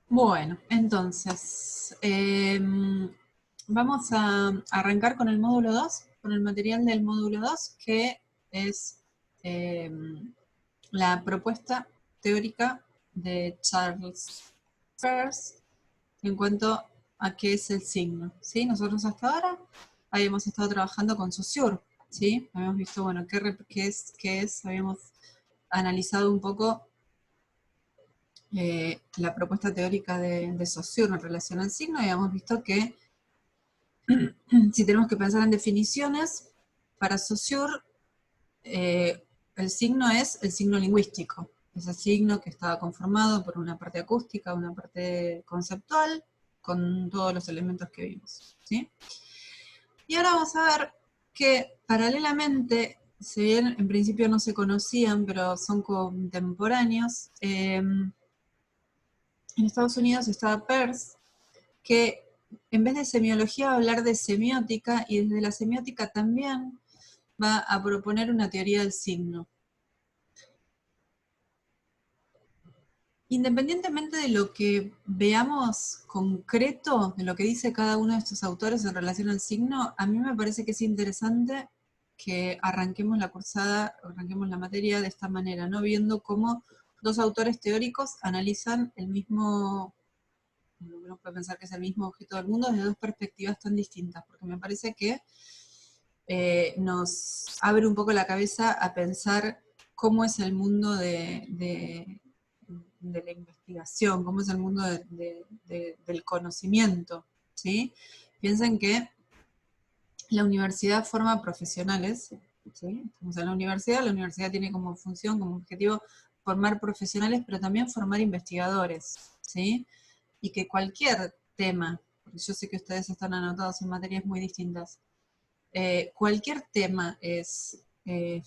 Bueno, entonces, vamos a arrancar con el módulo 2, con el material del módulo 2, que es la propuesta teórica de Charles Peirce en cuanto a qué es el signo, ¿sí? Nosotros hasta ahora habíamos estado trabajando con Saussure, ¿sí? Habíamos visto, bueno, qué es, habíamos analizado un poco la propuesta teórica de Saussure en relación al signo, y habíamos visto que si tenemos que pensar en definiciones, para Saussure el signo es el signo lingüístico, ese signo que está conformado por una parte acústica, una parte conceptual, con todos los elementos que vimos, ¿sí? Y ahora vamos a ver que paralelamente, si bien en principio no se conocían, pero son contemporáneos, en Estados Unidos estaba Peirce, que en vez de semiología va a hablar de semiótica, y desde la semiótica también va a proponer una teoría del signo. Independientemente de lo que veamos concreto, de lo que dice cada uno de estos autores en relación al signo, a mí me parece que es interesante que arranquemos la cursada, arranquemos la materia de esta manera, ¿no? Viendo cómo dos autores teóricos analizan el mismo, uno puede pensar que es el mismo objeto del mundo desde dos perspectivas tan distintas, porque me parece que nos abre un poco la cabeza a pensar cómo es el mundo de la investigación, cómo es el mundo del conocimiento, ¿sí? Piensen que la universidad forma profesionales, ¿sí? Estamos en la universidad tiene como función, como objetivo, formar profesionales, pero también formar investigadores, ¿sí? Y que cualquier tema, porque yo sé que ustedes están anotados en materias muy distintas, cualquier tema es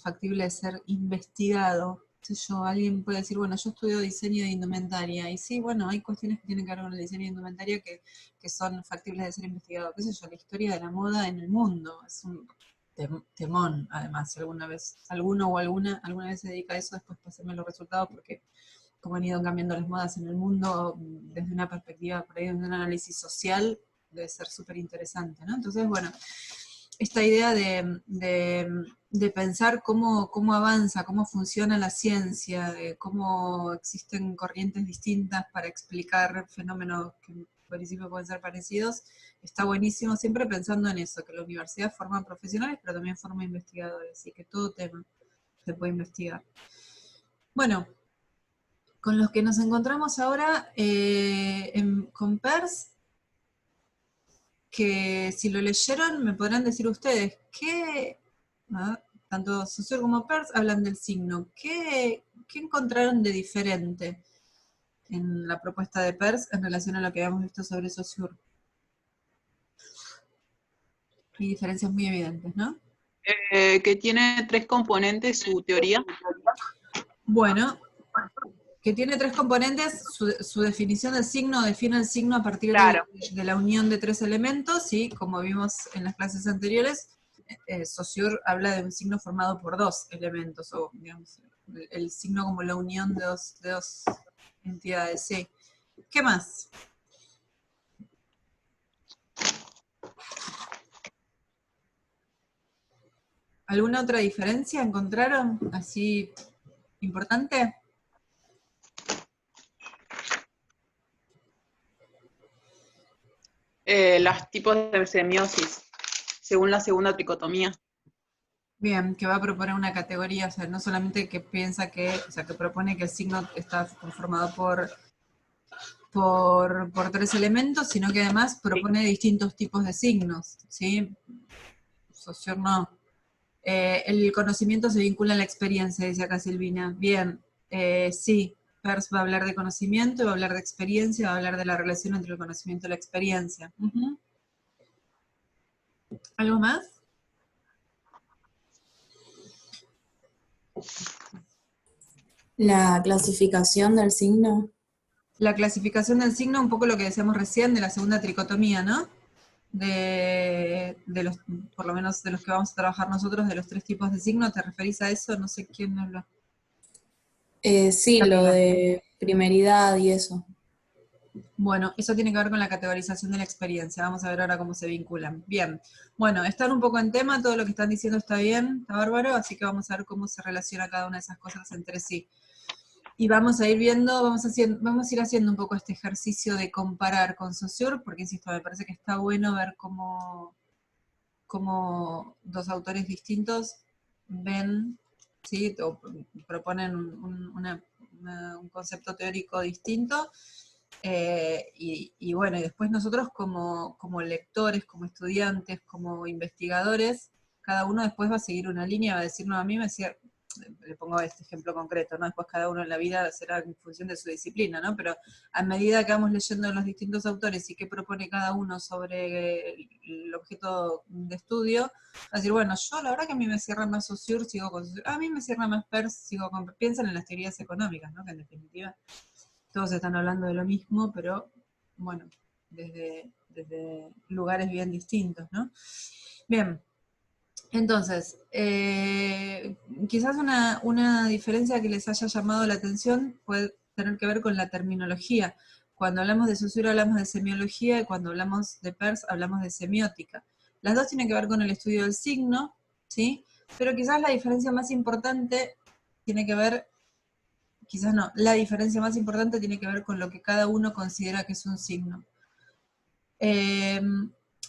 factible de ser investigado. Alguien puede decir, bueno, yo estudio diseño de indumentaria, y sí, bueno, hay cuestiones que tienen que ver con el diseño de indumentaria que son factibles de ser investigados. ¿Qué sé yo? La historia de la moda en el mundo es un temón, además, si alguna vez, alguno o alguna vez se dedica a eso, después pásenme los resultados, porque como han ido cambiando las modas en el mundo desde una perspectiva, por ahí, de un análisis social, debe ser súper interesante, ¿no? Entonces, bueno, esta idea de pensar cómo avanza, cómo funciona la ciencia, de cómo existen corrientes distintas para explicar fenómenos que en principio pueden ser parecidos, está buenísimo, siempre pensando en eso, que la universidad forma profesionales, pero también forma investigadores, y que todo tema se puede investigar. Bueno, con los que nos encontramos ahora con Peirce, que si lo leyeron me podrán decir ustedes, tanto Saussure como Peirce hablan del signo, ¿qué encontraron de diferente en la propuesta de Peirce en relación a lo que habíamos visto sobre Saussure? Hay diferencias muy evidentes, ¿no? Que tiene 3 componentes su teoría. Bueno, que tiene 3 componentes, su definición del signo define el signo a partir Claro. de la unión de 3 elementos, y como vimos en las clases anteriores, Saussure habla de un signo formado por 2 elementos, o digamos, el signo como la unión de dos entidades, sí. ¿Qué más? ¿Alguna otra diferencia encontraron así importante? Los tipos de semiosis, según la segunda tricotomía. Bien, que va a proponer una categoría, o sea, no solamente que piensa que, o sea, que propone que el signo está conformado por 3 elementos, sino que además propone distintos tipos de signos, ¿sí? Saussure no. El conocimiento se vincula a la experiencia, dice acá Silvina. Bien, sí, Peirce va a hablar de conocimiento, va a hablar de experiencia, va a hablar de la relación entre el conocimiento y la experiencia. ¿Algo más? La clasificación del signo. La clasificación del signo, un poco lo que decíamos recién de la segunda tricotomía, ¿no? De los, por lo menos de los que vamos a trabajar nosotros, de los 3 tipos de signo, ¿te referís a eso? No sé quién habló. Sí, lo Camila. de primeridad y eso. Bueno, eso tiene que ver con la categorización de la experiencia. Vamos a ver ahora cómo se vinculan. Bien. Bueno, están un poco en tema, todo lo que están diciendo está bien, está bárbaro, así que vamos a ver cómo se relaciona cada una de esas cosas entre sí. Y vamos a ir viendo, vamos a ir haciendo un poco este ejercicio de comparar con Saussure, porque insisto, me parece que está bueno ver cómo dos autores distintos ven, ¿sí? O proponen un concepto teórico distinto. Y bueno, y después nosotros como lectores, como estudiantes, como investigadores, cada uno después va a seguir una línea, va a decir, no, a mí me decía, le pongo este ejemplo concreto, ¿no? Después cada uno en la vida será en función de su disciplina, ¿no? Pero a medida que vamos leyendo los distintos autores y qué propone cada uno sobre el objeto de estudio, va a decir, bueno, yo la verdad que a mí me cierra más Saussure, sigo con Saussure, a mí me cierra más Peirce, sigo con... Piensan en las teorías económicas, ¿no? Que en definitiva todos están hablando de lo mismo, pero bueno, desde lugares bien distintos, ¿no? Bien, entonces, quizás una diferencia que les haya llamado la atención puede tener que ver con la terminología. Cuando hablamos de Saussure hablamos de semiología y cuando hablamos de Peirce hablamos de semiótica. Las dos tienen que ver con el estudio del signo, ¿sí? Pero quizás la diferencia más importante tiene que ver, quizás no, la diferencia más importante tiene que ver con lo que cada uno considera que es un signo.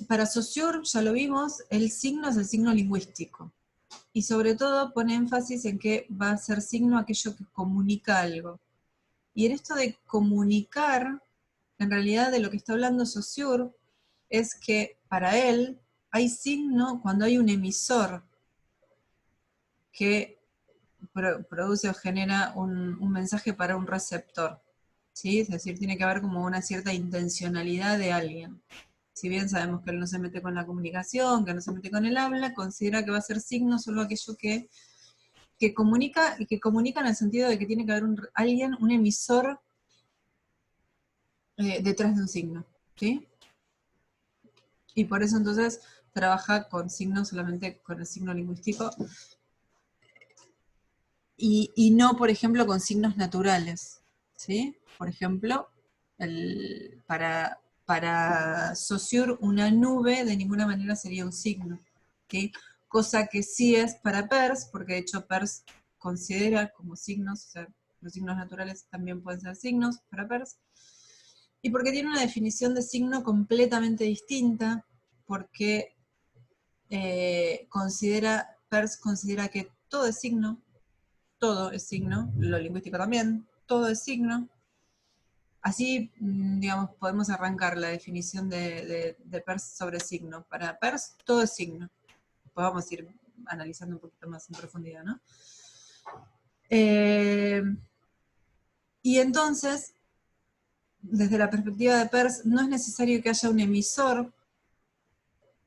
Para Saussure, ya lo vimos, el signo es el signo lingüístico. Y sobre todo pone énfasis en que va a ser signo aquello que comunica algo. Y en esto de comunicar, en realidad de lo que está hablando Saussure, es que para él hay signo cuando hay un emisor que produce o genera un mensaje para un receptor. ¿Sí? Es decir, tiene que haber como una cierta intencionalidad de alguien. Si bien sabemos que él no se mete con la comunicación, que no se mete con el habla, considera que va a ser signo solo aquello que comunica, y que comunica en el sentido de que tiene que haber alguien, un emisor detrás de un signo. ¿Sí? Y por eso entonces trabaja con signos, solamente con el signo lingüístico, y no, por ejemplo, con signos naturales. ¿Sí? Por ejemplo, para Saussure una nube de ninguna manera sería un signo, ¿sí? Cosa que sí es para Peirce, porque de hecho Peirce considera como signos, o sea, los signos naturales también pueden ser signos para Peirce, y porque tiene una definición de signo completamente distinta, porque Peirce considera que todo es signo, lo lingüístico también, todo es signo. Así, digamos, podemos arrancar la definición de Peirce sobre signo. Para Peirce, todo es signo. Después vamos a ir analizando un poquito más en profundidad, ¿no? Y entonces, desde la perspectiva de Peirce, no es necesario que haya un emisor,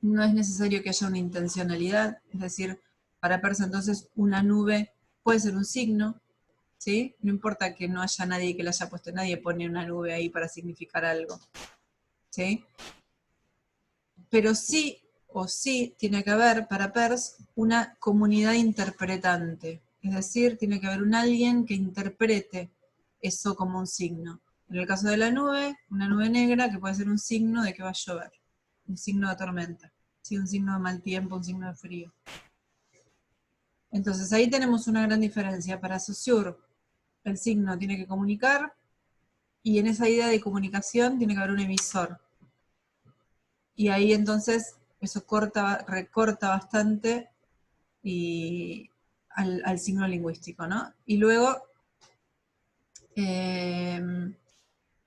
no es necesario que haya una intencionalidad, es decir, para Peirce entonces una nube puede ser un signo, ¿sí? No importa que no haya nadie que le haya puesto, nadie pone una nube ahí para significar algo, ¿sí? Pero sí o sí tiene que haber para Peirce una comunidad interpretante, es decir, tiene que haber un alguien que interprete eso como un signo. En el caso de la nube, una nube negra que puede ser un signo de que va a llover, un signo de tormenta, ¿sí? Un signo de mal tiempo, un signo de frío. Entonces ahí tenemos una gran diferencia. Para Saussure, el signo tiene que comunicar, y en esa idea de comunicación tiene que haber un emisor. Y ahí entonces eso recorta bastante al signo lingüístico, ¿no? Y luego,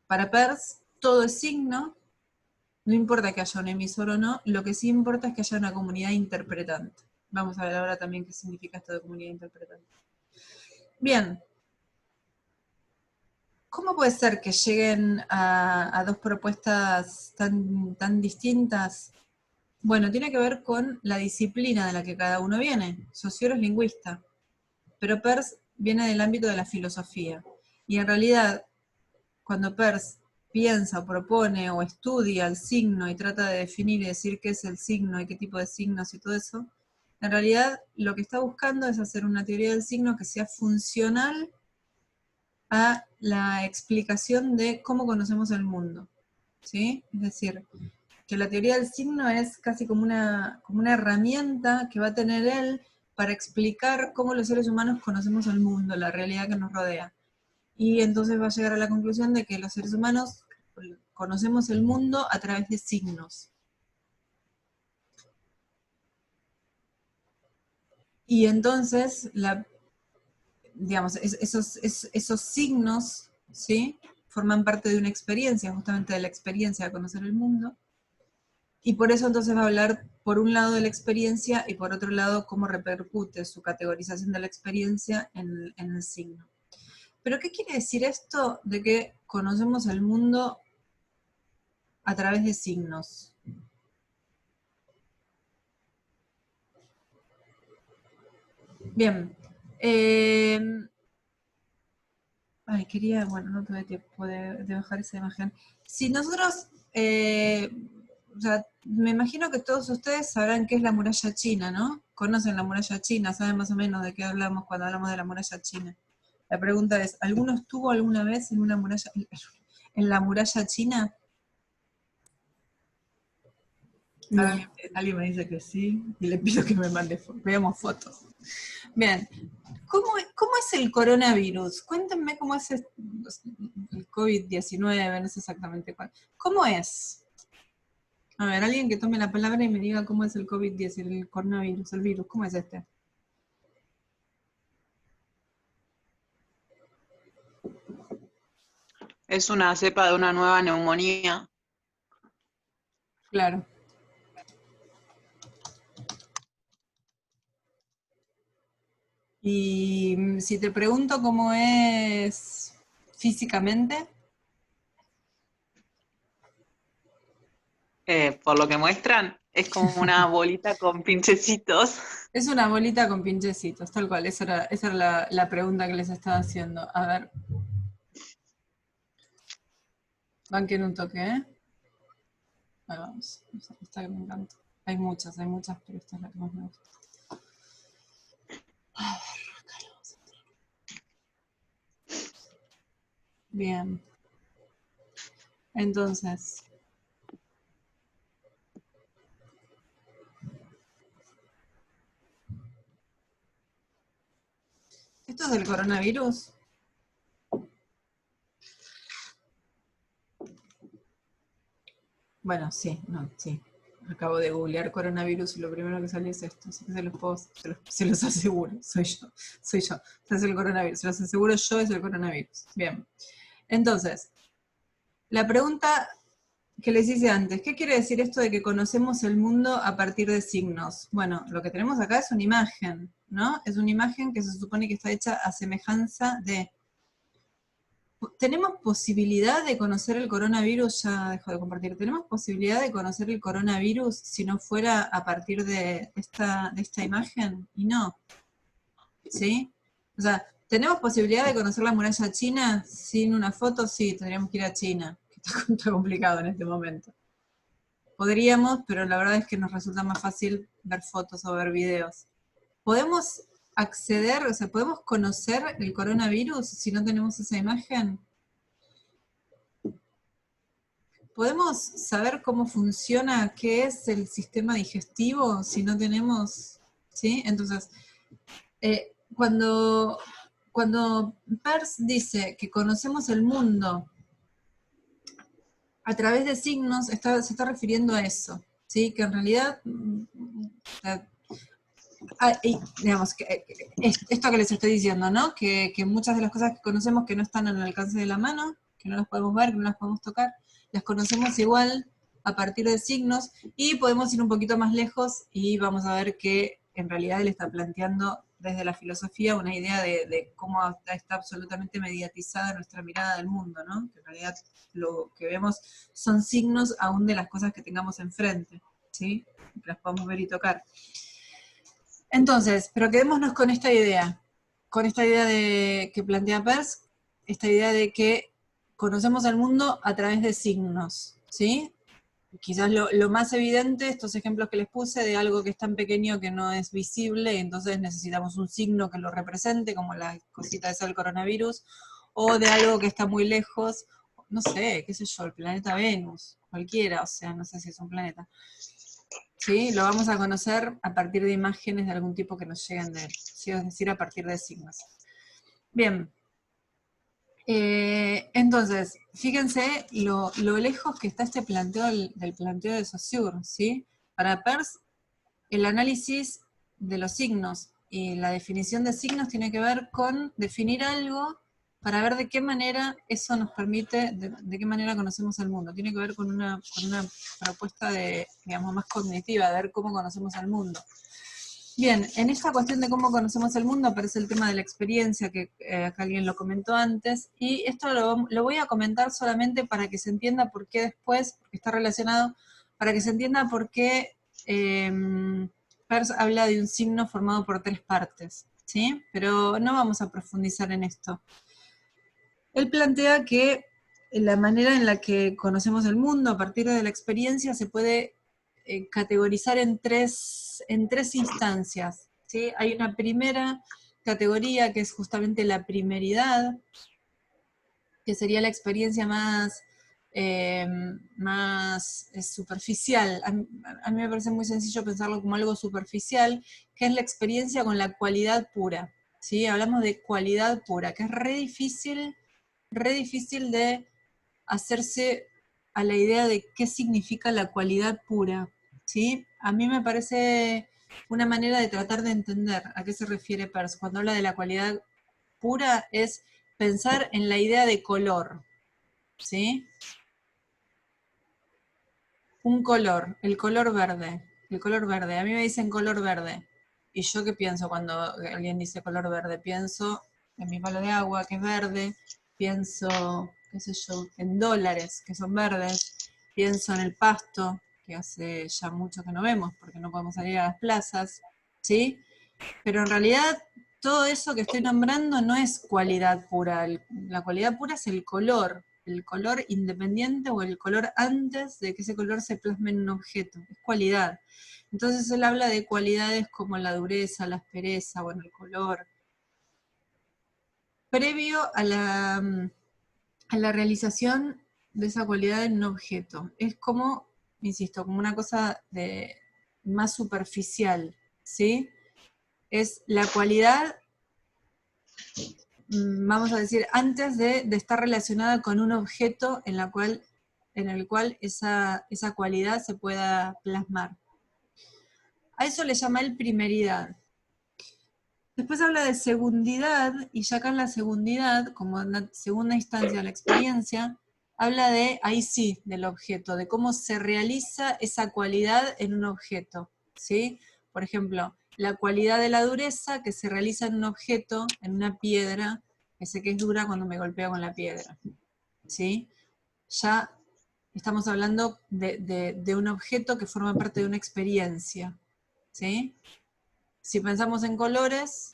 para Peirce, todo es signo, no importa que haya un emisor o no, lo que sí importa es que haya una comunidad interpretante. Vamos a ver ahora también qué significa esto de comunidad interpretante. Bien. ¿Cómo puede ser que lleguen a dos propuestas tan distintas? Bueno, tiene que ver con la disciplina de la que cada uno viene. Saussure es lingüista, pero Peirce viene del ámbito de la filosofía. Y en realidad, cuando Peirce piensa, propone o estudia el signo y trata de definir y decir qué es el signo y qué tipo de signos y todo eso, en realidad lo que está buscando es hacer una teoría del signo que sea funcional a la explicación de cómo conocemos el mundo, ¿sí? Es decir, que la teoría del signo es casi como una herramienta que va a tener él para explicar cómo los seres humanos conocemos el mundo, la realidad que nos rodea. Y entonces va a llegar a la conclusión de que los seres humanos conocemos el mundo a través de signos. Y entonces, digamos, esos signos, ¿sí?, forman parte de una experiencia, justamente de la experiencia de conocer el mundo. Y por eso entonces va a hablar, por un lado, de la experiencia y por otro lado, cómo repercute su categorización de la experiencia en el signo. ¿Pero qué quiere decir esto de que conocemos el mundo a través de signos? Bien. Quería, bueno, no tuve tiempo de bajar esa imagen. Si nosotros, o sea, me imagino que todos ustedes sabrán qué es la muralla china, ¿no? Conocen la muralla china, saben más o menos de qué hablamos cuando hablamos de la muralla china. La pregunta es, ¿alguno estuvo alguna vez en en la muralla china? No. Alguien me dice que sí, y le pido que me mande veamos fotos. Bien, ¿cómo es el coronavirus? Cuéntenme cómo es el COVID-19, no sé exactamente cuál. ¿Cómo es? A ver, alguien que tome la palabra y me diga cómo es el COVID-19, el coronavirus, el virus, ¿cómo es este? Es una cepa de una nueva neumonía. Claro. Y si te pregunto cómo es físicamente, Por lo que muestran, es como una bolita con pinchecitos. es una bolita con pinchecitos, tal cual, esa era la pregunta que les estaba haciendo. A ver, banquen un toque, ¿eh? Ahí vamos, esta que me encanta. Hay muchas, pero esta es la que más me gusta. A ver, acá lo vamos a tener. Bien. Entonces, ¿esto es del coronavirus? Bueno, sí, no, sí. Acabo de googlear coronavirus y lo primero que sale es esto, así que se los aseguro, soy yo. Este es el coronavirus, se los aseguro yo, es el coronavirus. Bien. Entonces, la pregunta que les hice antes, ¿qué quiere decir esto de que conocemos el mundo a partir de signos? Bueno, lo que tenemos acá es una imagen, ¿no? Es una imagen que se supone que está hecha a semejanza de... ¿Tenemos posibilidad de conocer el coronavirus? Ya dejo de compartir. ¿Tenemos posibilidad de conocer el coronavirus si no fuera a partir de esta imagen? Y no, ¿sí? O sea, ¿tenemos posibilidad de conocer la muralla china sin una foto? Sí, tendríamos que ir a China, que está complicado en este momento. Podríamos, pero la verdad es que nos resulta más fácil ver fotos o ver videos. ¿Podemos acceder, o sea, podemos conocer el coronavirus si no tenemos esa imagen? ¿Podemos saber cómo funciona, qué es el sistema digestivo si no tenemos, ¿sí? Entonces, cuando Peirce dice que conocemos el mundo a través de signos, se está refiriendo a eso, ¿sí? Que en realidad, digamos, esto que les estoy diciendo, ¿no? Que muchas de las cosas que conocemos que no están al alcance de la mano, que no las podemos ver, que no las podemos tocar, las conocemos igual a partir de signos, y podemos ir un poquito más lejos y vamos a ver que en realidad él está planteando desde la filosofía una idea de cómo está absolutamente mediatizada nuestra mirada del mundo, ¿no? Que en realidad lo que vemos son signos aún de las cosas que tengamos enfrente, ¿sí? Que las podemos ver y tocar. Entonces, pero quedémonos con esta idea que plantea Peirce, esta idea de que conocemos el mundo a través de signos, ¿sí? Quizás lo más evidente, estos ejemplos que les puse, de algo que es tan pequeño que no es visible, entonces necesitamos un signo que lo represente, como la cosita esa del coronavirus, o de algo que está muy lejos, no sé, qué sé yo, el planeta Venus, cualquiera, o sea, no sé si es un planeta. ¿Sí? Lo vamos a conocer a partir de imágenes de algún tipo que nos lleguen de él, ¿sí? Es decir, a partir de signos. Bien. Entonces, fíjense lo lejos que está este planteo del planteo de Saussure, ¿sí? Para Peirce, el análisis de los signos y la definición de signos tiene que ver con definir algo para ver de qué manera eso nos permite, de qué manera conocemos el mundo. Tiene que ver con una propuesta de, digamos, más cognitiva, de ver cómo conocemos el mundo. Bien, en esta cuestión de cómo conocemos el mundo aparece el tema de la experiencia, que acá alguien lo comentó antes, y esto lo voy a comentar solamente para que se entienda por qué después, porque está relacionado, para que se entienda por qué Peirce habla de un signo formado por 3 partes, ¿sí? Pero no vamos a profundizar en esto. Él plantea que la manera en la que conocemos el mundo a partir de la experiencia se puede categorizar en tres instancias, ¿sí? Hay una primera categoría que es justamente la primeridad, que sería la experiencia más superficial. A mí me parece muy sencillo pensarlo como algo superficial, que es la experiencia con la cualidad pura, ¿sí? Hablamos de cualidad pura, que es re difícil de hacerse a la idea de qué significa la cualidad pura, ¿sí? A mí me parece una manera de tratar de entender a qué se refiere Peirce. Cuando habla de la cualidad pura es pensar en la idea de color, ¿sí? Un color, el color verde. A mí me dicen color verde. ¿Y yo qué pienso cuando alguien dice color verde? Pienso en mi palo de agua, que es verde. Pienso, qué sé yo, en dólares, que son verdes. Pienso en el pasto, que hace ya mucho que no vemos, porque no podemos salir a las plazas, ¿sí? Pero en realidad todo eso que estoy nombrando no es cualidad pura. La cualidad pura es el color independiente o el color antes de que ese color se plasme en un objeto. Es cualidad. Entonces él habla de cualidades como la dureza, la aspereza, bueno, el color. Previo a la realización de esa cualidad en un objeto. Es como, insisto, como una cosa más superficial, ¿sí? Es la cualidad, vamos a decir, antes de estar relacionada con un objeto en el cual esa cualidad se pueda plasmar. A eso le llama él primeridad. Después habla de segundidad, y ya acá en la segundidad, como en la segunda instancia de la experiencia, habla de, ahí sí, del objeto, de cómo se realiza esa cualidad en un objeto, ¿sí? Por ejemplo, la cualidad de la dureza que se realiza en un objeto, en una piedra, que sé que es dura cuando me golpeo con la piedra, ¿sí? Ya estamos hablando de un objeto que forma parte de una experiencia, ¿sí? Si pensamos en colores,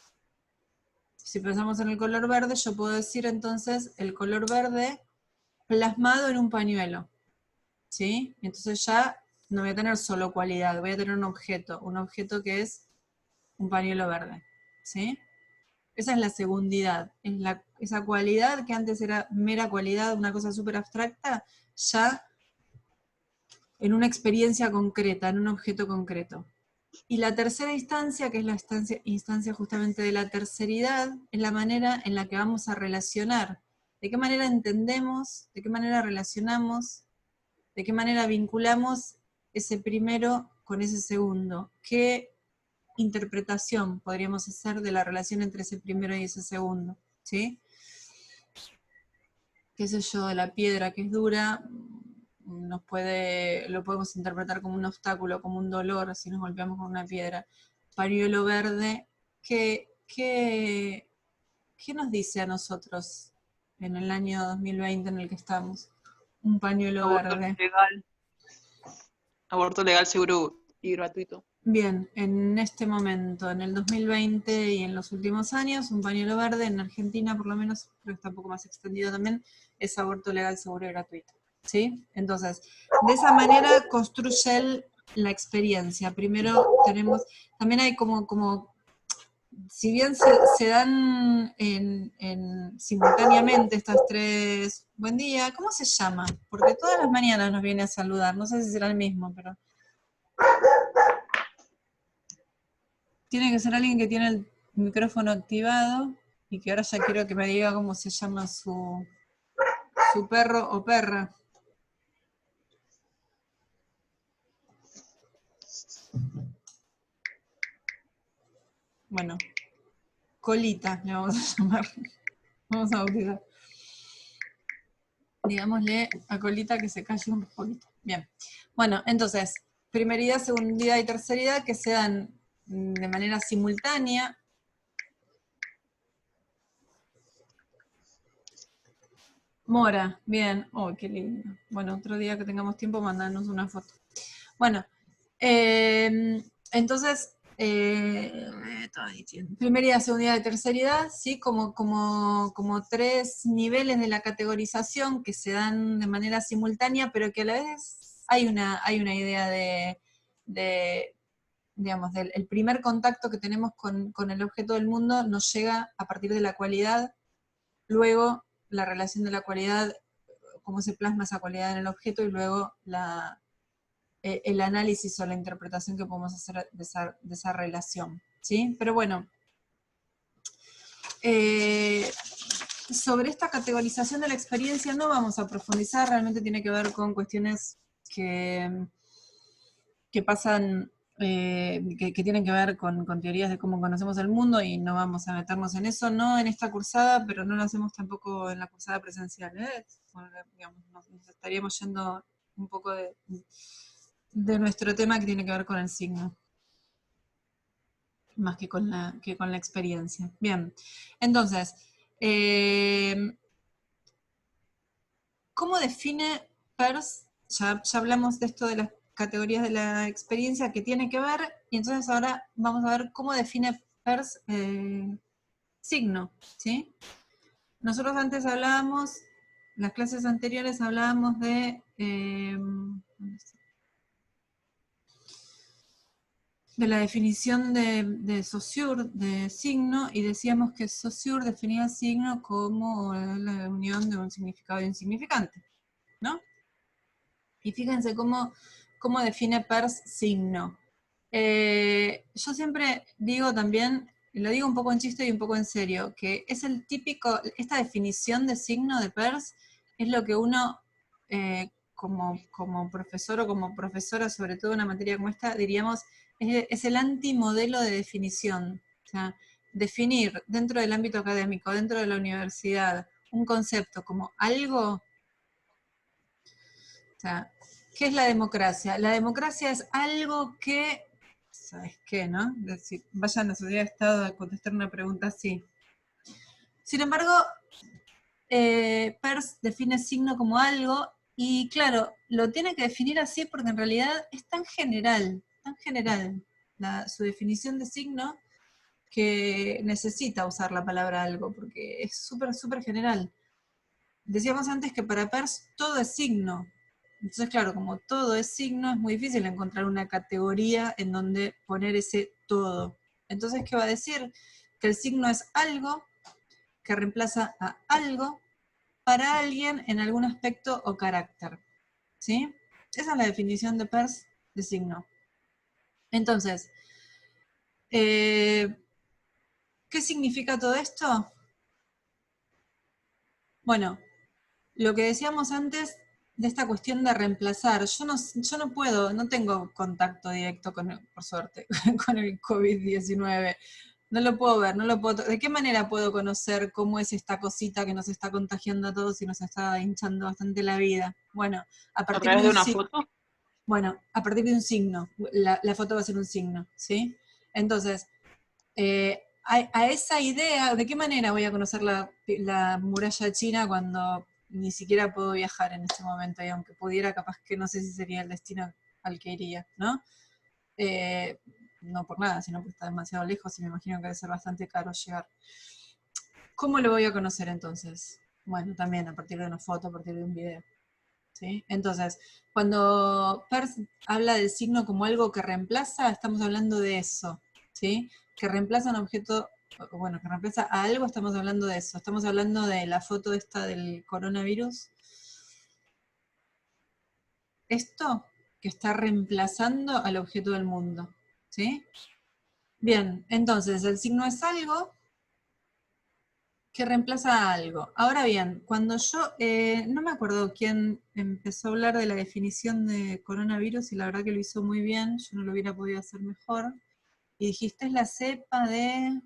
si pensamos en el color verde, yo puedo decir entonces el color verde plasmado en un pañuelo, ¿sí? Entonces ya no voy a tener solo cualidad, voy a tener un objeto que es un pañuelo verde, ¿sí? Esa es la segundidad, esa cualidad que antes era mera cualidad, una cosa súper abstracta, ya en una experiencia concreta, en un objeto concreto. Y la tercera instancia, que es la instancia justamente de la terceridad, es la manera en la que vamos a relacionar. De qué manera entendemos, de qué manera relacionamos, de qué manera vinculamos ese primero con ese segundo. ¿Qué interpretación podríamos hacer de la relación entre ese primero y ese segundo? ¿Sí? Qué sé yo, de la piedra que es dura, lo podemos interpretar como un obstáculo, como un dolor, si nos golpeamos con una piedra. Pañuelo verde, ¿qué nos dice a nosotros en el año 2020 en el que estamos? Un pañuelo verde. Aborto legal, seguro y gratuito. Bien, en este momento, en el 2020 y en los últimos años, un pañuelo verde en Argentina, por lo menos, creo que está un poco más extendido también, es aborto legal, seguro y gratuito. ¿Sí? Entonces, de esa manera construye él la experiencia. Primero tenemos, también hay como si bien se dan simultáneamente estas tres, buen día, ¿cómo se llama? Porque todas las mañanas nos viene a saludar, no sé si será el mismo, pero tiene que ser alguien que tiene el micrófono activado y que ahora ya quiero que me diga cómo se llama su perro o perra. Bueno, Colita le vamos a llamar. Vamos a bautizar. Digámosle a Colita que se calle un poquito. Bien. Bueno, entonces, primeridad, segundidad y terceridad que se dan de manera simultánea. Mora, bien. Oh, qué lindo. Bueno, otro día que tengamos tiempo, mandanos una foto. Bueno, entonces, primeridad, segundidad y terceridad, ¿sí? Como tres niveles de la categorización que se dan de manera simultánea, pero que a la vez hay una idea digamos, el primer contacto que tenemos con el objeto del mundo nos llega a partir de la cualidad, luego la relación de la cualidad, cómo se plasma esa cualidad en el objeto, y luego el análisis o la interpretación que podemos hacer de esa relación, ¿sí? Pero bueno, sobre esta categorización de la experiencia no vamos a profundizar, realmente tiene que ver con cuestiones que pasan, que tienen que ver con teorías de cómo conocemos el mundo, y no vamos a meternos en eso, no en esta cursada, pero no lo hacemos tampoco en la cursada presencial, ¿eh? Bueno, digamos, nos estaríamos yendo un poco de nuestro tema que tiene que ver con el signo, más que con la experiencia. Bien, entonces, ¿cómo define Peirce? Ya hablamos de esto de las categorías de la experiencia que tiene que ver, y entonces ahora vamos a ver cómo define Peirce signo, ¿sí? Nosotros antes hablábamos, las clases anteriores hablábamos de la definición de Saussure, de signo, y decíamos que Saussure definía signo como la unión de un significado y un significante, ¿no? Y fíjense cómo define Peirce signo. Yo siempre digo también, lo digo un poco en chiste y un poco en serio, que es el típico, esta definición de signo de Peirce es lo que uno, como profesor o como profesora, sobre todo en una materia como esta, diríamos, es el antimodelo de definición. O sea, definir dentro del ámbito académico, dentro de la universidad, un concepto como algo. O sea, ¿qué es la democracia? La democracia es algo que, ¿sabes qué, no? Decir, vayan a Sociedad de Estado a contestar una pregunta así. Sin embargo, Peirce define signo como algo, y claro, lo tiene que definir así porque en realidad es tan general su definición de signo, que necesita usar la palabra algo, porque es súper, súper general. Decíamos antes que para Peirce todo es signo. Entonces, claro, como todo es signo, es muy difícil encontrar una categoría en donde poner ese todo. Entonces, ¿qué va a decir? Que el signo es algo que reemplaza a algo para alguien en algún aspecto o carácter. ¿Sí? Esa es la definición de Peirce de signo. Entonces, ¿qué significa todo esto? Bueno, lo que decíamos antes de esta cuestión de reemplazar, yo no puedo, no tengo contacto directo por suerte, con el COVID-19. No lo puedo ver, ¿de qué manera puedo conocer cómo es esta cosita que nos está contagiando a todos y nos está hinchando bastante la vida? Bueno, ¿A través de una foto? Bueno, a partir de un signo. La foto va a ser un signo, ¿sí? Entonces, a esa idea, ¿de qué manera voy a conocer la muralla china cuando ni siquiera puedo viajar en este momento? Y aunque pudiera, capaz que no sé si sería el destino al que iría, ¿no? No por nada, sino porque está demasiado lejos y me imagino que debe ser bastante caro llegar. ¿Cómo lo voy a conocer entonces? Bueno, también a partir de una foto, a partir de un video. ¿Sí? Entonces, cuando Peirce habla del signo como algo que reemplaza, estamos hablando de eso. ¿sí? Que reemplaza un objeto, bueno, que reemplaza a algo, estamos hablando de eso. Estamos hablando de la foto esta del coronavirus. Esto que está reemplazando al objeto del mundo, ¿sí? Bien, entonces el signo es algo que reemplaza a algo. Ahora bien, cuando yo, no me acuerdo quién empezó a hablar de la definición de coronavirus y la verdad que lo hizo muy bien, yo no lo hubiera podido hacer mejor. Y dijiste es la cepa de...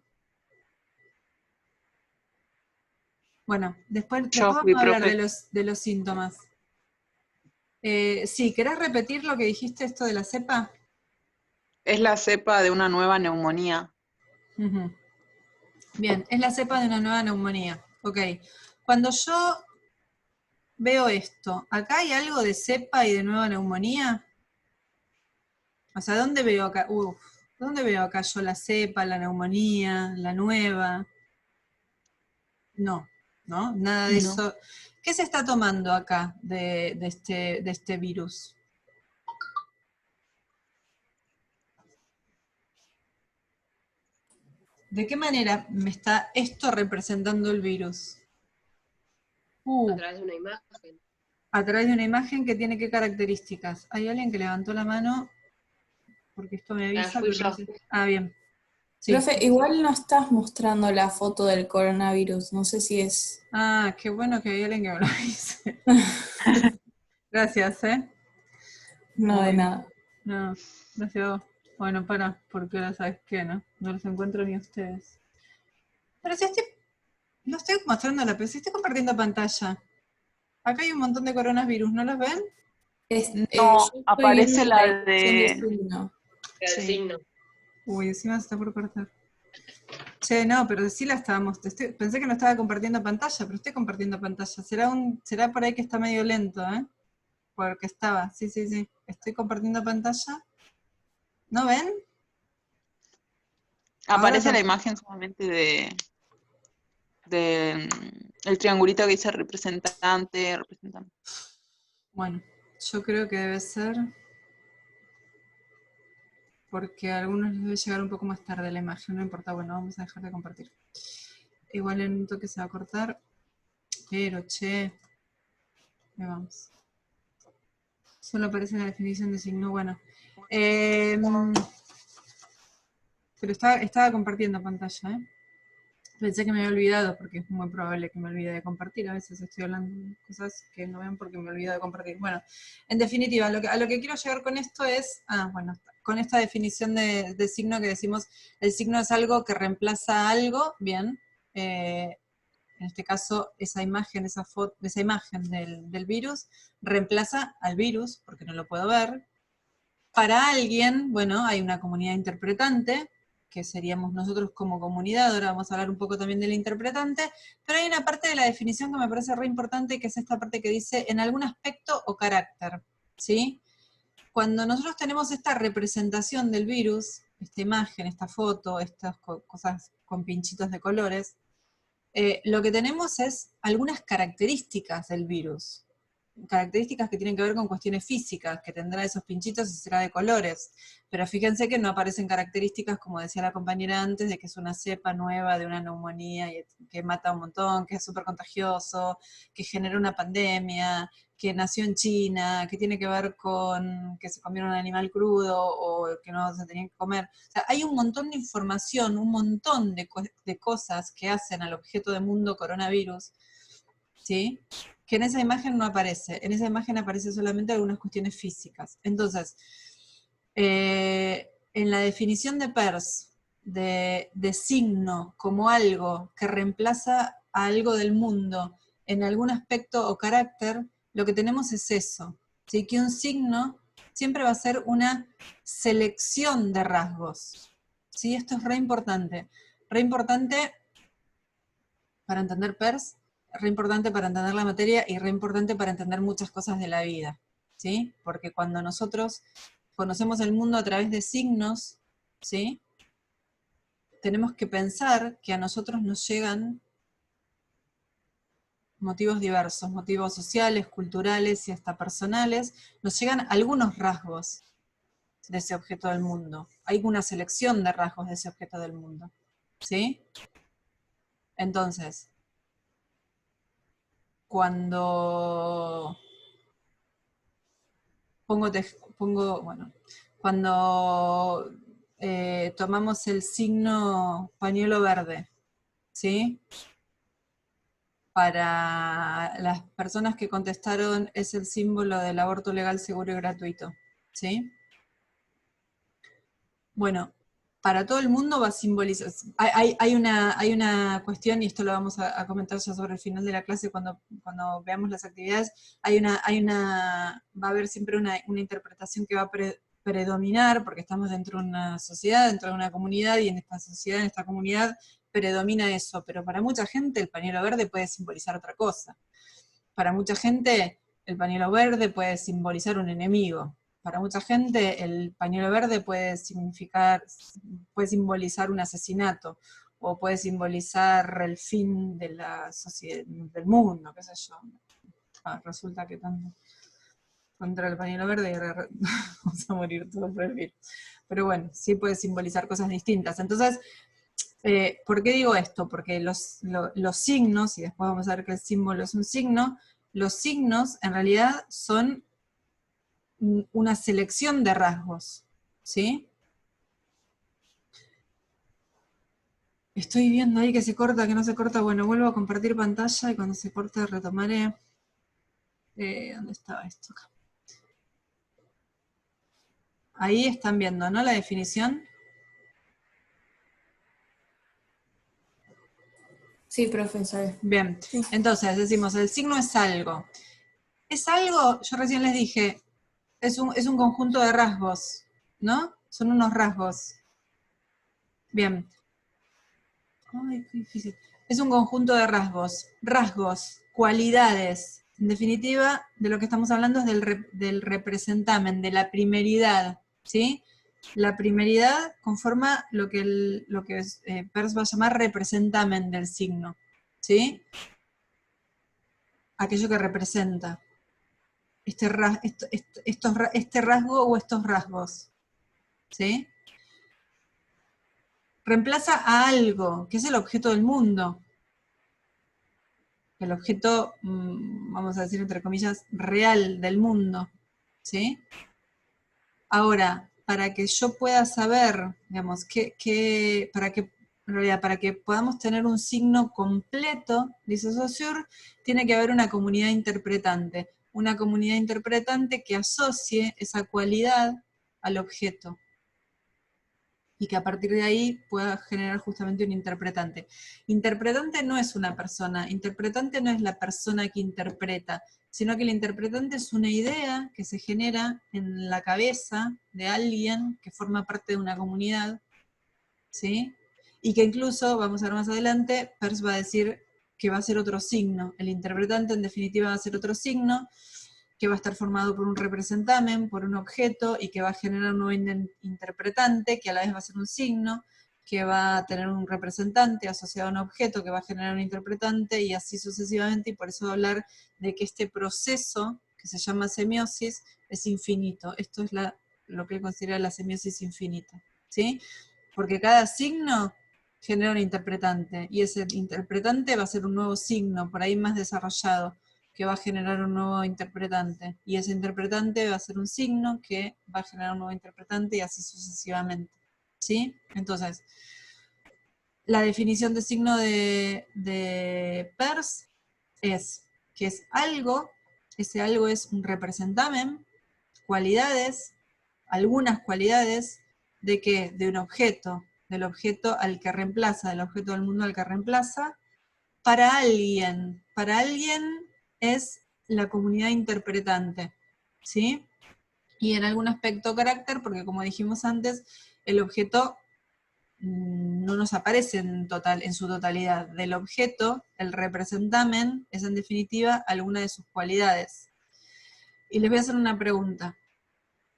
Bueno, después Yo vamos fui a hablar profe. de los síntomas. Sí, ¿querés repetir lo que dijiste esto de la cepa? Es la cepa de una nueva neumonía. Ujú. Bien, es la cepa de una nueva neumonía. Ok. Cuando yo veo esto, ¿acá hay algo de cepa y de nueva neumonía? O sea, ¿dónde veo acá? ¿Dónde veo acá yo la cepa, la neumonía, la nueva? No, ¿no? Nada de No. eso. ¿Qué se está tomando acá de este virus? ¿De qué manera me está esto representando el virus? A través de una imagen. A través de una imagen que tiene qué características. Hay alguien que levantó la mano, porque esto me avisa, Fui pero no yo. sé. Ah, bien. Sí. Profe, igual no estás mostrando la foto del coronavirus, no sé si es... Ah, qué bueno que hay alguien que me lo dice. Gracias, ¿eh? No de Uy, nada. no, gracias a vos. Bueno, porque ahora sabes qué, ¿no? No los encuentro ni ustedes. Pero si estoy, no estoy mostrando la PC, estoy compartiendo pantalla. Acá hay un montón de coronavirus, ¿no los ven? No, Yo estoy viendo aparece la la definición de de... signo. El Sí. signo. Uy, encima se está por cortar. Che, no, pero sí la estábamos. Pensé que no estaba compartiendo pantalla, pero estoy compartiendo pantalla. Será por ahí que está medio lento, ¿eh? Porque estaba, sí, sí, sí. Estoy compartiendo pantalla. ¿No ven? Ahora Aparece la imagen solamente de el triangulito que dice representante, representante. bueno, yo creo que debe ser porque a algunos les debe llegar un poco más tarde la imagen, no importa, bueno, vamos a dejar de compartir. Igual en un toque se va a cortar, pero che, ahí vamos. Solo aparece la definición de signo, bueno. Pero estaba compartiendo pantalla, ¿eh? Pensé que me había olvidado, porque es muy probable que me olvide de compartir. A veces estoy hablando de cosas que no ven porque me olvido de compartir. Bueno, en definitiva, a lo que quiero llegar con esto es, bueno, con esta definición de signo que decimos, el signo es algo que reemplaza a algo, bien, en este caso esa imagen, esa foto, esa imagen del virus, reemplaza al virus, porque no lo puedo ver. Para alguien, bueno, hay una comunidad interpretante, que seríamos nosotros como comunidad, ahora vamos a hablar un poco también del interpretante, pero hay una parte de la definición que me parece re importante, que es esta parte que dice en algún aspecto o carácter, ¿sí? Cuando nosotros tenemos esta representación del virus, esta imagen, esta foto, estas cosas con pinchitos de colores, lo que tenemos es algunas características del virus, características que tienen que ver con cuestiones físicas, que tendrá esos pinchitos y será de colores. Pero fíjense que no aparecen características, como decía la compañera antes, de que es una cepa nueva de una neumonía y que mata un montón, que es súper contagioso, que genera una pandemia, que nació en China, que tiene que ver con que se comieron un animal crudo o que no se tenían que comer. O sea, hay un montón de información, un montón de cosas que hacen al objeto de mundo coronavirus, ¿sí? Que en esa imagen no aparece. En esa imagen aparece solamente algunas cuestiones físicas. Entonces, en la definición de Peirce, de signo como algo que reemplaza a algo del mundo en algún aspecto o carácter, lo que tenemos es eso, ¿sí? Que un signo siempre va a ser una selección de rasgos, ¿sí? Esto es re importante para entender Peirce, re importante para entender la materia y re importante para entender muchas cosas de la vida, ¿sí? Porque cuando nosotros conocemos el mundo a través de signos, ¿sí? Tenemos que pensar que a nosotros nos llegan motivos diversos, motivos sociales, culturales y hasta personales, nos llegan algunos rasgos, de ese objeto del mundo. Hay una selección de rasgos de ese objeto del mundo. ¿Sí? Entonces, cuando cuando tomamos el signo pañuelo verde, ¿sí? Para las personas que contestaron es el símbolo del aborto legal, seguro y gratuito, ¿sí? Bueno, para todo el mundo va a simbolizar, hay una cuestión, y esto lo vamos a comentar ya sobre el final de la clase cuando veamos las actividades, va a haber siempre una interpretación que va a predominar, porque estamos dentro de una sociedad, dentro de una comunidad, y en esta sociedad, en esta comunidad, predomina eso, pero para mucha gente el pañuelo verde puede simbolizar otra cosa. Para mucha gente el pañuelo verde puede simbolizar un enemigo. Para mucha gente el pañuelo verde puede simbolizar un asesinato, o puede simbolizar el fin de la sociedad, del mundo, qué sé yo. Resulta que tanto contra el pañuelo verde y ahora vamos a morir todos por el virus. Pero bueno, sí puede simbolizar cosas distintas. Entonces, ¿por qué digo esto? Porque los signos, y después vamos a ver que el símbolo es un signo, los signos en realidad son una selección de rasgos, ¿sí? Estoy viendo ahí que se corta, que no se corta. Bueno, vuelvo a compartir pantalla y cuando se corte retomaré. ¿Dónde estaba esto? Acá. Ahí están viendo, ¿no? La definición. Sí, profesor. Bien, entonces decimos, el signo es algo. Es algo, yo recién les dije, es un conjunto de rasgos, ¿no? Son unos rasgos. Bien. Ay, qué difícil. Es un conjunto de rasgos, cualidades. En definitiva, de lo que estamos hablando es del representamen, de la primeridad, ¿sí? La primeridad conforma lo que Peirce va a llamar representamen del signo, ¿sí? Aquello que representa este rasgo o estos rasgos, ¿sí? Reemplaza a algo, que es el objeto del mundo. El objeto, vamos a decir entre comillas, real del mundo, ¿sí? Ahora, para que yo pueda saber, digamos, para que podamos tener un signo completo, dice Saussure, tiene que haber una comunidad interpretante que asocie esa cualidad al objeto, y que a partir de ahí pueda generar justamente un interpretante. Interpretante no es una persona, interpretante no es la persona que interpreta, sino que el interpretante es una idea que se genera en la cabeza de alguien que forma parte de una comunidad, ¿sí? Y que incluso, vamos a ver más adelante, Peirce va a decir que va a ser otro signo. El interpretante en definitiva va a ser otro signo, que va a estar formado por un representamen, por un objeto, y que va a generar un nuevo interpretante, que a la vez va a ser un signo, que va a tener un representante asociado a un objeto, que va a generar un interpretante, y así sucesivamente, y por eso hablar de que este proceso, que se llama semiosis, es infinito. Esto es lo que él considera la semiosis infinita, ¿sí? Porque cada signo genera un interpretante, y ese interpretante va a ser un nuevo signo, por ahí más desarrollado, que va a generar un nuevo interpretante, y ese interpretante va a ser un signo que va a generar un nuevo interpretante, y así sucesivamente, ¿sí? Entonces, la definición de signo de Peirce es que es algo, ese algo es un representamen, cualidades, algunas cualidades, ¿de qué? De un objeto, del objeto al que reemplaza, del objeto del mundo al que reemplaza, para alguien es la comunidad interpretante, ¿sí? Y en algún aspecto carácter, porque como dijimos antes, el objeto no nos aparece en su totalidad. Del objeto, el representamen es en definitiva alguna de sus cualidades. Y les voy a hacer una pregunta.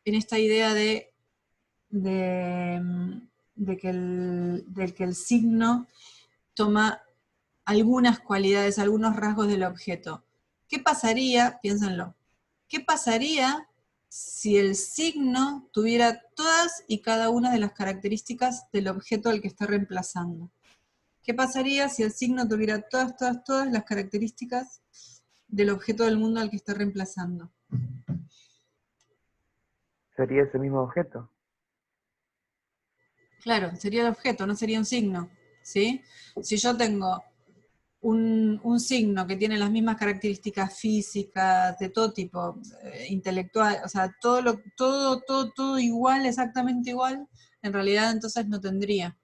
En esta idea de que el signo toma algunas cualidades, algunos rasgos del objeto. ¿Qué pasaría, piénsenlo, qué pasaría si el signo tuviera todas y cada una de las características del objeto al que está reemplazando. ¿Qué pasaría si el signo tuviera todas las características del objeto del mundo al que está reemplazando? Sería ese mismo objeto. Claro, sería el objeto, no sería un signo, ¿sí? Si yo tengo un signo que tiene las mismas características físicas, de todo tipo, intelectual, o sea, todo igual, exactamente igual, en realidad entonces no tendría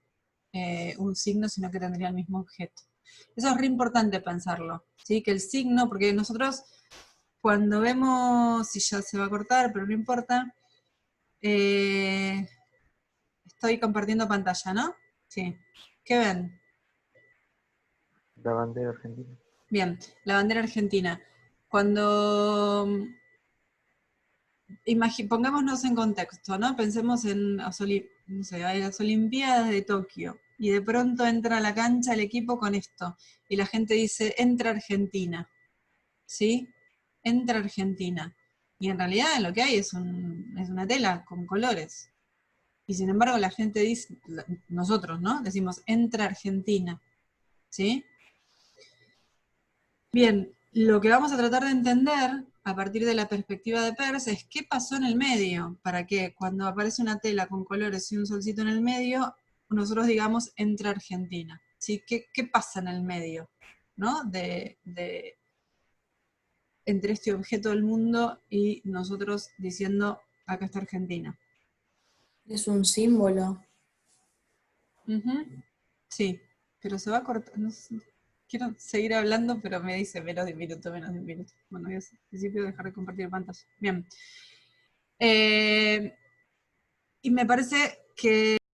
un signo, sino que tendría el mismo objeto. Eso es re importante pensarlo, ¿sí? Que el signo, porque nosotros cuando vemos, si ya se va a cortar, pero no importa, estoy compartiendo pantalla, ¿no? Sí. ¿Qué ven? La bandera argentina. Bien, la bandera argentina. Cuando, pongámonos en contexto, ¿no? Pensemos en no sé, hay las Olimpiadas de Tokio, y de pronto entra a la cancha el equipo con esto, y la gente dice, entra Argentina, ¿sí? Entra Argentina. Y en realidad lo que hay es una tela con colores. Y sin embargo la gente dice, nosotros, ¿no? Decimos, entra Argentina, ¿sí? Bien, lo que vamos a tratar de entender a partir de la perspectiva de Peirce es qué pasó en el medio, para que cuando aparece una tela con colores y un solcito en el medio, nosotros digamos entra Argentina. ¿Sí? ¿Qué pasa en el medio? ¿No? Entre este objeto del mundo y nosotros diciendo acá está Argentina. Es un símbolo. Ujú. Sí, pero se va a cortar. No sé, quiero seguir hablando, pero me dice menos de un minuto, menos de un minuto. Bueno, voy a al principio dejar de compartir pantalla. Bien. Y me parece que